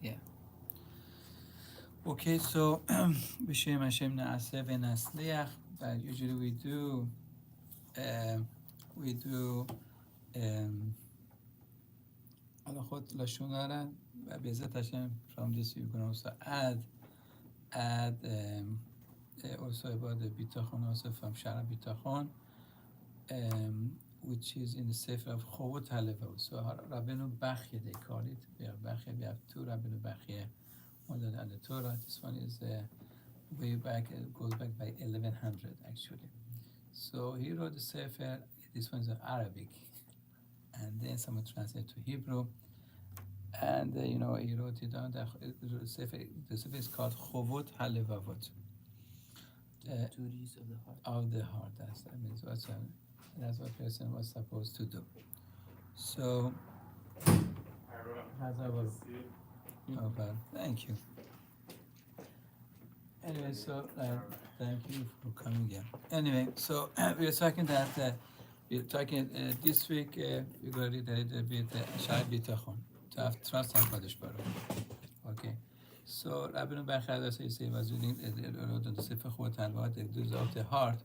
Yeah. Okay, so B'Shem Hashem Na'aseh V'Nasliach. Usually we do halachot lashon hara. Be'ezrat Hashem, from this you can also add also about the bitachon, also from Shaar habitachon, which is in the Sefer of Chovot HaLevavot. So Rabbeinu Bachya, they call it. We have two Rabbeinu Bachya, one that on the Torah. This one is way back, it goes back by 1100 actually. So he wrote the Sefer, this one is in Arabic, and then someone translated to Hebrew, and he wrote it down. The Sefer is called Chovot HaLevavot. Duties of the heart. Of the heart. That means that's what a person was supposed to do. So, thank you. Anyway, so thank you for coming again. Anyway, so we're talking this week. We're going to read a little bit Shaar habitachon, to have trust in Kadosh Baruch Hu. Okay. So Rabbeinu Bachya was reading the Sefer Chovot HaLevavot, the duties of the heart.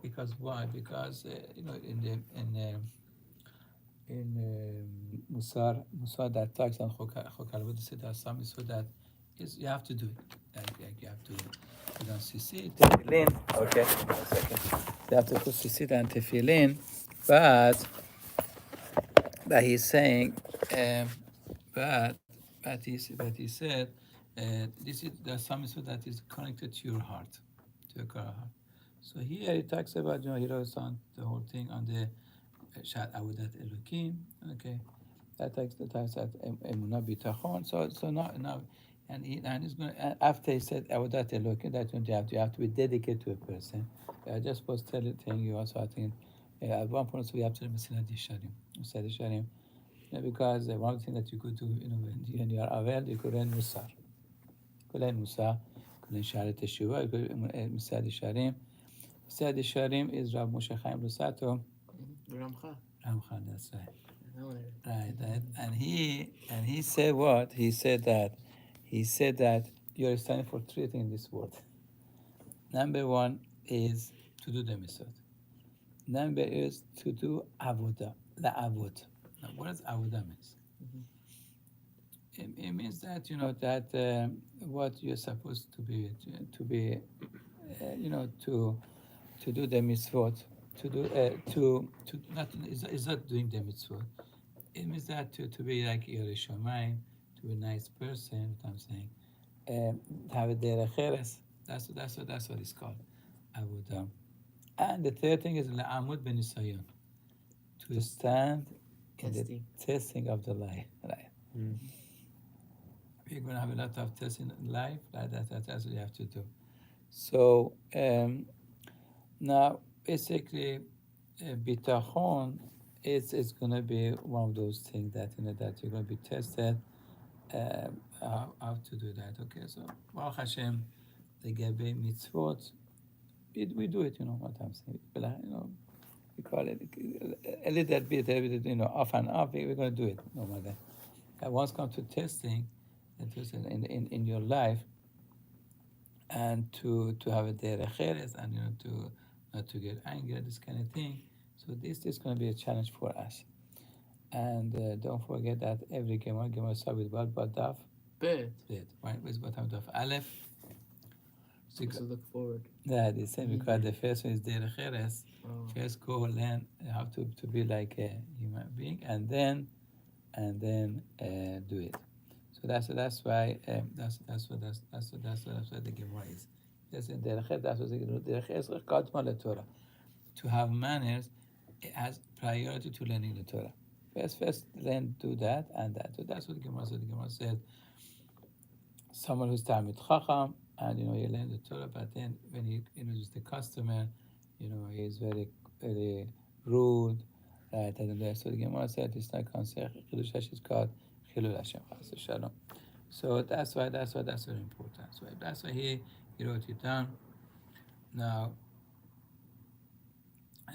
Because why? Because in Musar that talks on Chok HaLevavot, they said there are some mitzvot that is you have to do it. Like you have to put on tzitzit, tefillin. Okay, 1 second. You have to put tzitzit and tefillin, but he's saying, but he said, this is there's some mitzvot that is connected to your heart, to your heart. So here he talks about, he wrote on the whole thing on the Shat Avodat Elokim. Okay, that talks about Emunah Bitachon. So now, and he's going to, after he said Avodat Elokim, that you have to be dedicated to a person. I just was telling you also, I think at one point also we have to Mesilat Yesharim, because one thing that you could do, when you are Avel, you could learn Musar. You could learn Sha'ar Teshuvah, you could Mesilat Yesharim. Mesilat Yesharim is Rav Moshe Chaim Lusato. Ramcha. That's right. Right. And he said what? He said that you're standing for three things in this world. Number one is to do the mitzvot. Number is to do avodah, the avod. Now, what does avodah means? It means that that what you're supposed to be to do the mitzvot, to do to not is not doing the mitzvot. It means that to be like Yerei Shomayim, to be a nice person. What I'm saying, have a derech eretz. That's what it's called, avodah. And the third thing is la'amud benisayon, to stand in the testing of the life. Right. We're going to have a lot of testing in life. Right? That's what you have to do. So now, basically, bitachon is going to be one of those things that that you're going to be tested. How to do that? Okay, so Baruch Hashem, the Gabe mitzvot, we do it. What I'm saying. We call it a little bit, off and off. We're going to do it no matter. Once come to testing, in your life, and to have a derech eretz, and to not to get angry, this kind of thing. So this is going to be a challenge for us. And don't forget that every Gemara start with what? Daf? Bet. Right? With what Daf? Aleph. So look forward. Yeah, the same, because the first one is derech eretz. First go learn how to be like a human being, and then do it. So that's why that's what the Gemara is. That's what the derech eretz kadma leTorah. To have manners, it has priority to learning the Torah. First learn, do that and that. So that's what the Gemara said. The Gemara said, someone who's Talmid Chacham, and he learns the Torah, but then when he introduces the customer, he's very, very rude, right? And so the Gemara said it's not considered Chidush Hashem, is called Chilul Hashem, Chas Shalom. So that's why that's very important. So that's why he wrote it down. Now,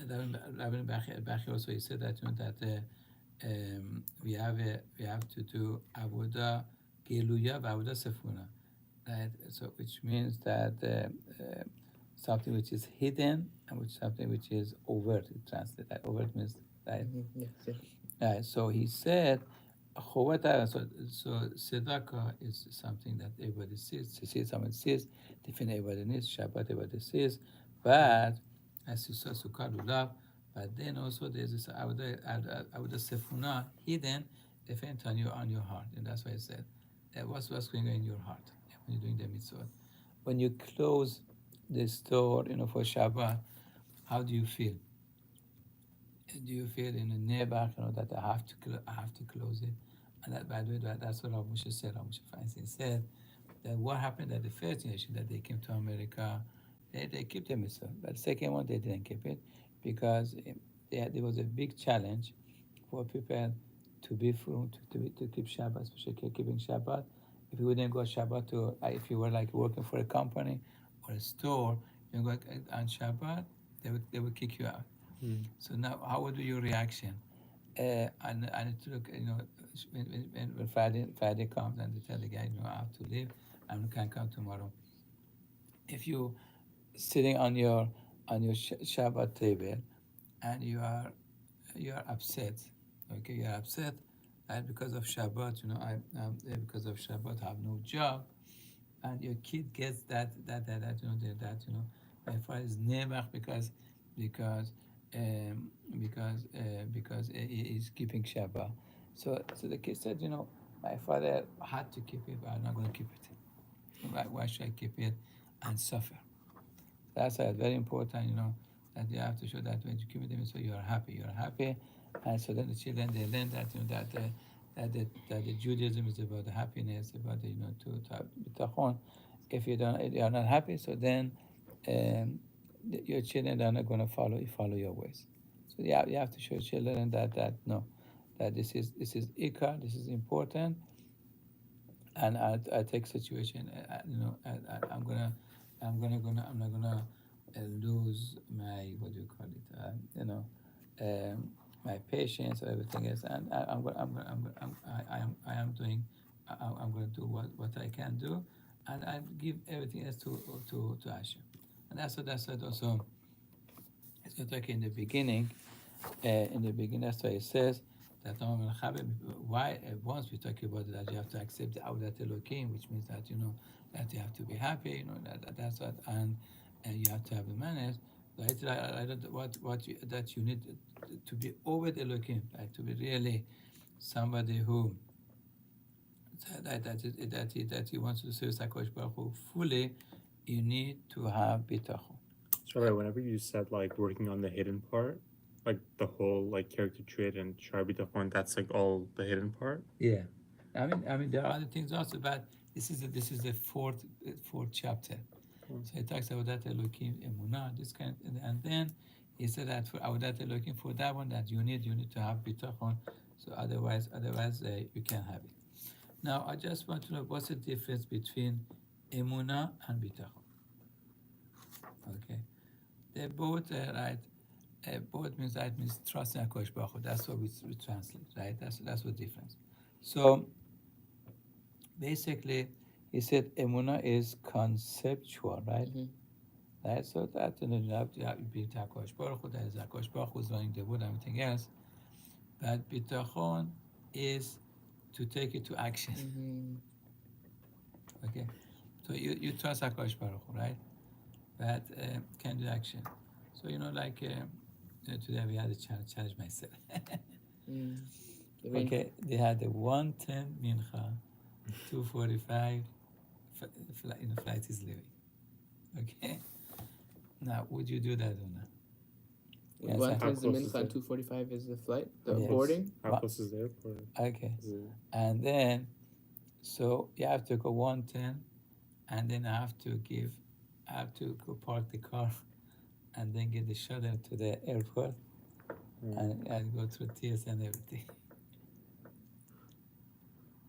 Rabbi Bachya also, he said that that we have to do avodah Geluya v'avoda sefuna. Right? So which means that something which is hidden and which something which is overt. It translates that overt means right. Yes, yes. Right. So he said, so tzedakah is something that everybody sees. You see, someone sees, different everybody needs. Shabbat everybody sees, but as you saw, sukkah lulav. But then also there's this avodah sefuna hidden, different on your heart, and that's why I said, what's going on in your heart when you're doing the mitzvot. When you close the store, for Shabbat, how do you feel? Do you feel in the nearback, that I have to close it? And that, by the way, that's what Rav Moshe said. Rav Moshe Feinstein said that what happened at the first nation that they came to America, they kept the mitzvah. But the second one, they didn't keep it because there was a big challenge for people to be from to keep Shabbat, especially keeping Shabbat. If you wouldn't go Shabbat if you were like working for a company or a store, you go on Shabbat, they would kick you out. So now, how would be your reaction? And it took, when Friday comes and they tell the guy, I have to leave, and you can come tomorrow. If you sitting on your Shabbat table and you are upset, okay, you are upset, and because of Shabbat, because of Shabbat, I have no job, and your kid gets my father is Nemach because he is keeping Shabbat. So the kid said, my father had to keep it, but I'm not going to keep it. Why should I keep it and suffer? That's very important, that you have to show that when you keep them, so you are happy, and so then the children they learn that that the Judaism is about the happiness, about to have bitachon. If you are not happy, so then your children are not going to follow your ways. So you have to show children that no, that this is ikar, this is important, and I take situation. I'm not gonna lose my what do you call it? My patience or everything else, and I am doing. I'm going to do what I can do, and I give everything else to Hashem, and that's what also. It's going to talk in the beginning. That's why it says that why once we talk about that you have to accept the Audat Elohim, which means that that you have to be happy, that's what, and you have to have the manners. Right? That you need to be over the Elohim, right? To be really somebody who that he wants to serve Hakadosh Baruch Hu fully. You need to have bitachon. So right, whenever you said like working on the hidden part, like the whole like character trait and Shaar habitachon, that's like all the hidden part. Yeah, I mean, there are other things also, but this is the fourth chapter. So he talks about that Elohim emunah, this kind, and then he said that for that Elohim, for that one that you need to have bitachon. So otherwise you can't have it. Now I just want to know what's the difference between emunah and bitachon. Okay, they both right. Both means that means trust in Hakadosh Baruch Hu. That's what we translate, right? That's what difference. So basically, he said emuna is conceptual, right? Right. So that you have to be Hakadosh Baruch Hu. That is Hakadosh Baruch Hu is running the world and everything else. But bitachon is to take it to action. Okay. So you trust Hakadosh Baruch Hu, right? But can do action. So like today we had a challenge myself. Okay, they had a 1:10 mincha, 2:45. Flight is leaving. Okay. Now, would you do that or not? Yes, 1:10 is the close is mincha, it? 2:45 is the flight, the Yes. boarding. How close is the airport? Okay. Is it- And then, so you have to go 1:10, and then I have to go park the car, and then get the shuttle to the airport, and go through TS and everything.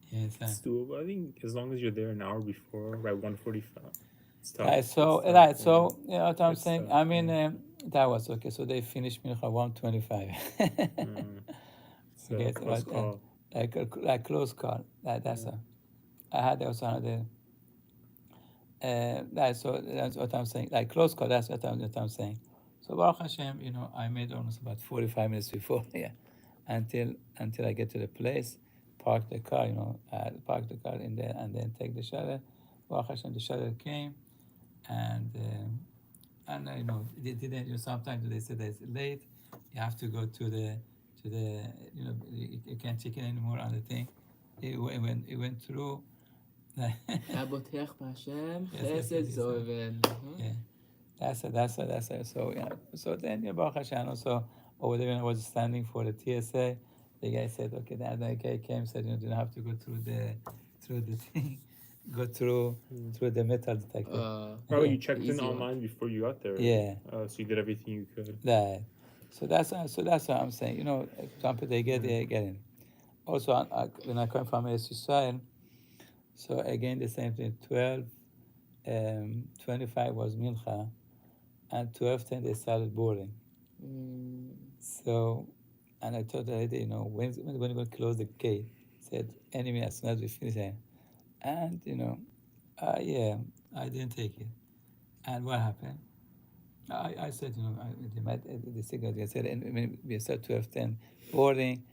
Yes. It's doable. I think as long as you're there an hour before, right, 1:45. It's tough. Right. So It's tough, right. yeah. So you know what I'm It's saying. tough, I mean, yeah. that was okay. So they finished mincha 1:25. It's Okay. a close So, call. like close call. That's Yeah. I had also another. That's what I'm saying. Like close call. That's what I'm saying. So Baruch Hashem, I made almost about 45 minutes before, yeah, until I get to the place, park the car, park the car in there, and then take the shuttle. Baruch Hashem, the shuttle came, and they didn't. Sometimes they said it's late. You have to go to the you can't check in anymore on the thing. It went through. habotech b'Hashem Yes, yes, chesed yes, yes. zoven. Yeah. That's it. So yeah. So then Baruch Hashem also over there when I was standing for the TSA, the guy said, okay, the guy came said you don't have to go through the thing, go through the metal detector. Oh, Yeah. you The checked in easy one. online before you got there, right? Yeah. So you did everything you could. That. So that's what I'm saying. Some people they get in. Also, when I come from Israel, so again the same thing. 25 was mincha, and 12:10 they started boarding. Mm. So, and I told the lady, when you going to close the gate? Said, enemy as soon as we finish it. And, yeah, I didn't take it. And what happened? I said, the signal, I said, and when we said 12:10 boarding,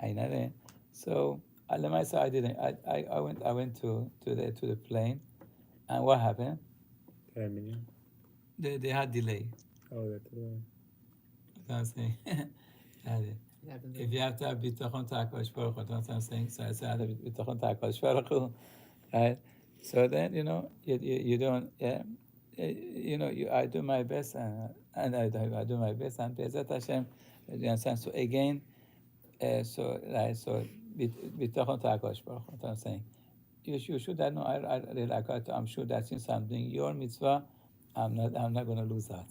I know. So, myself, I didn't. I went to the plane. And what happened? 10 minutes. They had delay. Oh, that's I was saying, that is. It happens a If lot. you have to have bitachon ta'akadosh baruch hu, that's what I'm saying. So I said, I have bitachon ta'akadosh baruch hu, right? So then, you don't, yeah, I do my best, and I do my best, and Bezat Hashem, you understand? So again, so bitachon ta'akadosh baruch hu, that's what I'm saying. You should, I know, I'm sure that since I'm doing your mitzvah, I'm not going to lose that.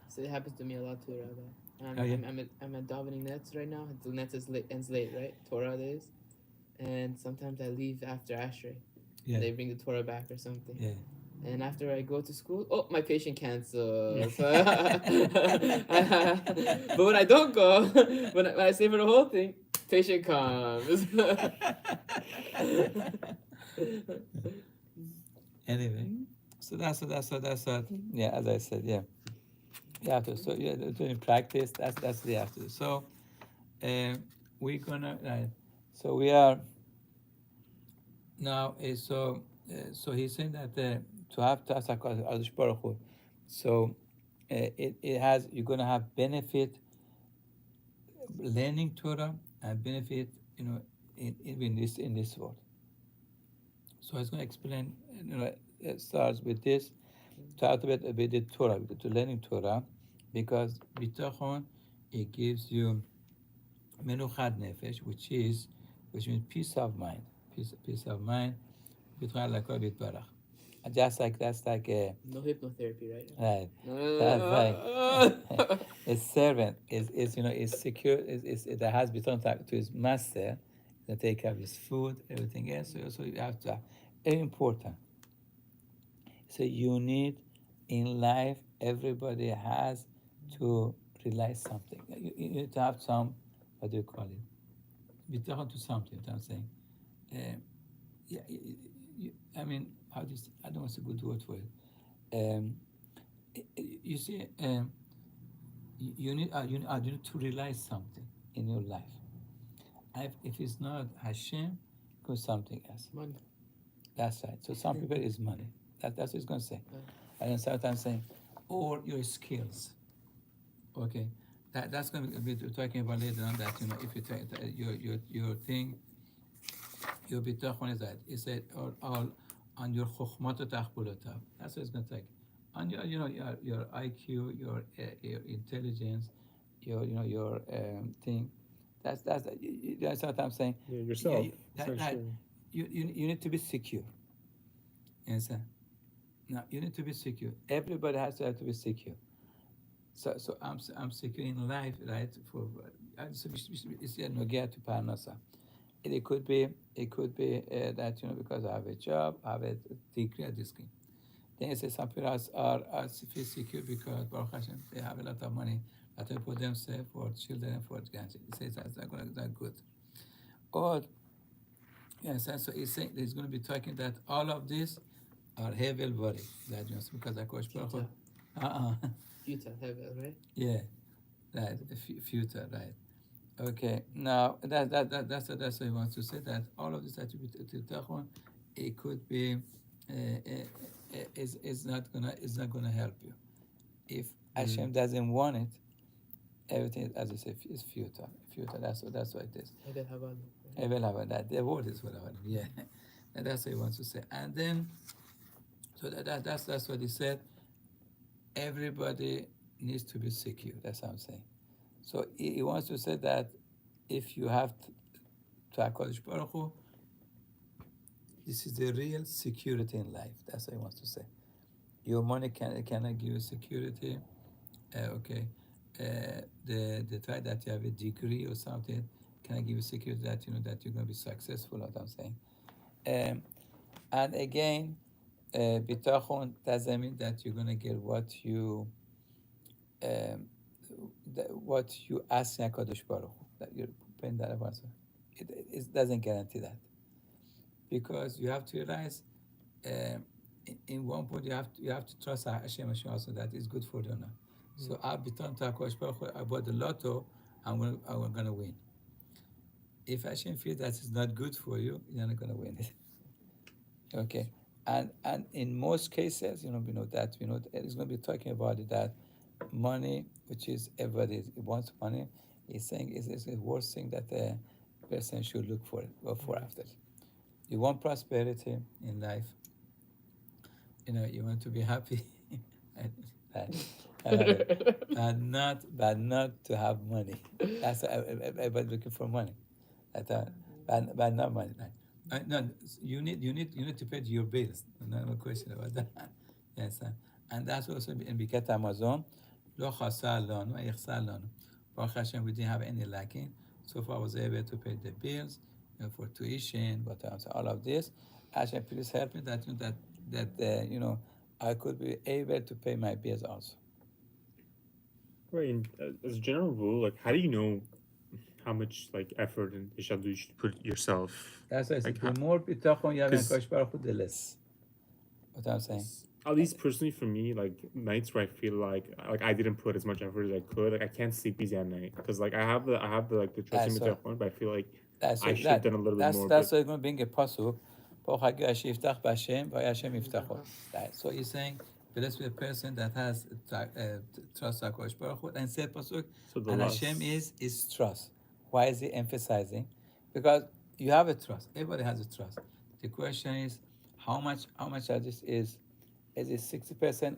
So it happens to me a lot too, Rabbi. Oh, yeah. I'm at davening nets right now. The nets ends late, right? Torah days, and sometimes I leave after Ashrei. Yeah, They bring the Torah back or something. yeah. And after I go to school, oh, my patient cancels. But when I don't go, when I stay for the whole thing, patient comes. Anyway, so that's yeah. As I said, yeah, you have to. So yeah, doing practice. That's the have to. So uh, we're gonna. So we are now. So he's saying that to have tasak Adush Baruch Hu, so it has you're gonna have benefit learning Torah and benefit in this world. So he's gonna explain. It starts with this. Start with the Torah, with the learning Torah, because bitachon it gives you menuchat nefesh, which means peace of mind, peace of mind. Bitachon lakol bitbarach. Just like that's like No hypnotherapy, right? right. That's like No. a servant is secure. That has bitachon to his master. That take care of his food, everything else. So you have to. Very important. So you need in life, everybody has to realize something. You need to have some, what do you call it? Be talking to something, what I'm saying. Yeah, I mean, how do you say, I don't know what's a good word for it. Um, you see, you need to realize something in your life. If it's not Hashem, go something else. Money. That's right. So some people is money. That's what it's going to say. I understand what I'm saying. Or your skills. Okay. That's going to be talking about later on that, if you take your thing, your bitachon is that. It said, or all on your chokhmat tachbulotav. That's what it's going to take. On your IQ, your intelligence, your thing. That's what I'm saying. Yeah, yourself. That you need to be secure. Yes, sir. Now you need to be secure. Everybody has to have to be secure. So I'm secure in life, right? It's no get to parnasa. It could be that because I have a job, I have a degree at this thing. Then it says some people are feel secure because Baruch Hashem, they have a lot of money that they for themselves, for children, for grandchildren. It says that's not good. Or Yes, and so he's saying he's going to be talking that all of this are hevel worry. That you know, because Akash Baruch Hu- Futile. uh-uh. Futile, hevel, right? Yeah, right, future, right. Okay, now that's what he wants to say, that all of this attribute to Tachon, it could be is not gonna help you. If Mm. Hashem doesn't want it, everything, as you say, is futile. Futile. That's what it is. Hevel havanu, right? Well, that the word is what yeah, and that's what he wants to say. And then, so that's what he said. Everybody needs to be secure. That's what I'm saying. So he wants to say that if you have to Hakadosh Baruch Hu, this is the real security in life. That's what he wants to say. Your money cannot give you security. Okay, the fact that you have a degree or something cannot give you security that that you're going to be successful. What I'm saying. Um, and again, bitachon doesn't mean that you're going to get um, what you ask Hakadosh Baruch Hu, that you're paying that advance. It doesn't guarantee that, because you have to realize, um, in one point you have to trust Hashem also that is good for you now. So I'll be telling Hakadosh Baruch Hu about the lotto. I'm gonna win. If Hashem feels that it's not good for you, you're not gonna win it. Okay, and in most cases, we know it's going to be talking about it, that money, which is everybody wants money, is saying is the worst thing that a person should look for, go for after. You want prosperity in life, you want to be happy, and, but not to have money. That's everybody looking for money. But not money. No, you need to pay your bills. No question about that. Yes, and that's also in Biket Amazon. Lo chasar lanu, yechsar lanu. Baruch Hashem, we didn't have any lacking. So far, I was able to pay the bills, for tuition, but all of this. Hashem, please help me that I could be able to pay my bills also. Right. And as a general rule, like, how do you know how much like effort and ishadu you should put yourself? That's why I Like, said, the how? more bitachon you have in Because Hakadosh Baruch Hu, the less. What I'm saying. at least personally for me, like nights where I feel like I didn't put as much effort as I could, like I can't sleep easy at night because like I have the like the trust in That's me, why. but I feel like That's I why. should have done a little bit more. That's But why it's going to bring a pasuk. Baruch Hagir Asher Yiftach B'Hashem, V'Hashem Yiftacho. Yiftachah. Right. So he's saying, blessed be a person that has trust Hakadosh Baruch Hu. And said pasuk, so the and Hashem less, is trust. Why is he emphasizing? Because you have a trust. Everybody has a trust. The question is, how much of this is it 60%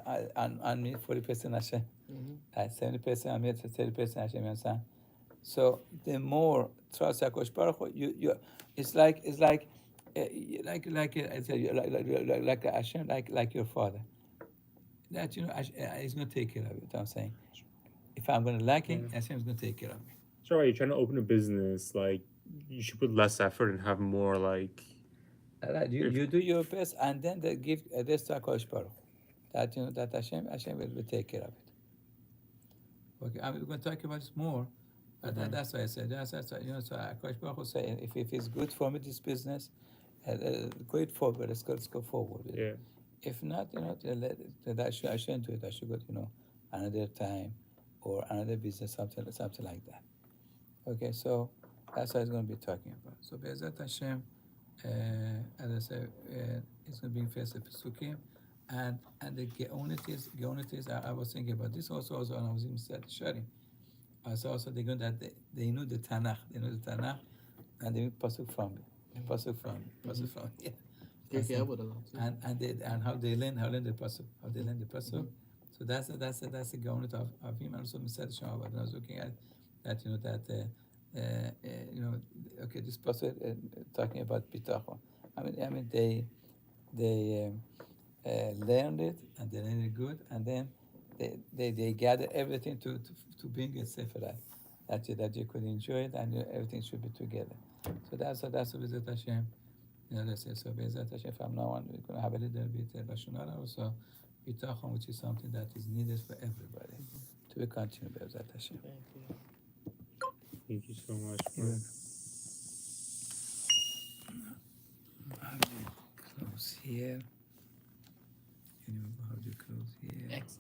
on me, 40% Hashem, Mm-hmm. 70% on me, 30% Hashem. You understand? So the more trust Hakadosh Baruch Hu, it's like I tell you, like Hashem, like your father. That he's gonna take care of it. I'm saying, if I'm gonna yeah. lacking, Hashem's gonna take care of me. So right, you're trying to open a business, like you should put less effort and have more like Right? You if you do your best, and then they give this to Hakadosh Baruch Hu. That Hashem will take care of it. Okay, we're going to talk about this more. But uh-huh. that's why I said, that's why, so Akash Baruch Hu say, if it's good for me, this business, go it forward. Let's go forward with it. Yeah. If not, I shouldn't do it. I should go, another time, or another business, something like that. Okay, so that's what it's going to be talking about. So Be'ezat Hashem, as I said, it's going to be first the Pesukim, and the Geonitis. I was thinking about this also when I was in sharing. Also they know that they know the Tanakh. They know the Tanakh, and they make pasuk from it, pasuk from it, pasuk from it. Yeah. Kirk Elwood a lot too. And how they learn the pasuk, Mm-hmm. So that's the government of him. And also Mr. Shah, but I was looking at that, okay, this pasuk talking about bitachon. I mean they learned it, and they learned it good, and then they gather everything to bring a sefer life, that you could enjoy it, and everything should be together. So that's a Bezat Hashem. Let's say, so Bezat Hashem from now on we're going to have a little bit Lashon Hara, also bitachon, which is something that is needed for everybody. To be continued, Bezat Hashem. Thank you. Thank you so much, You're bro. welcome. close here. You know how to close here. X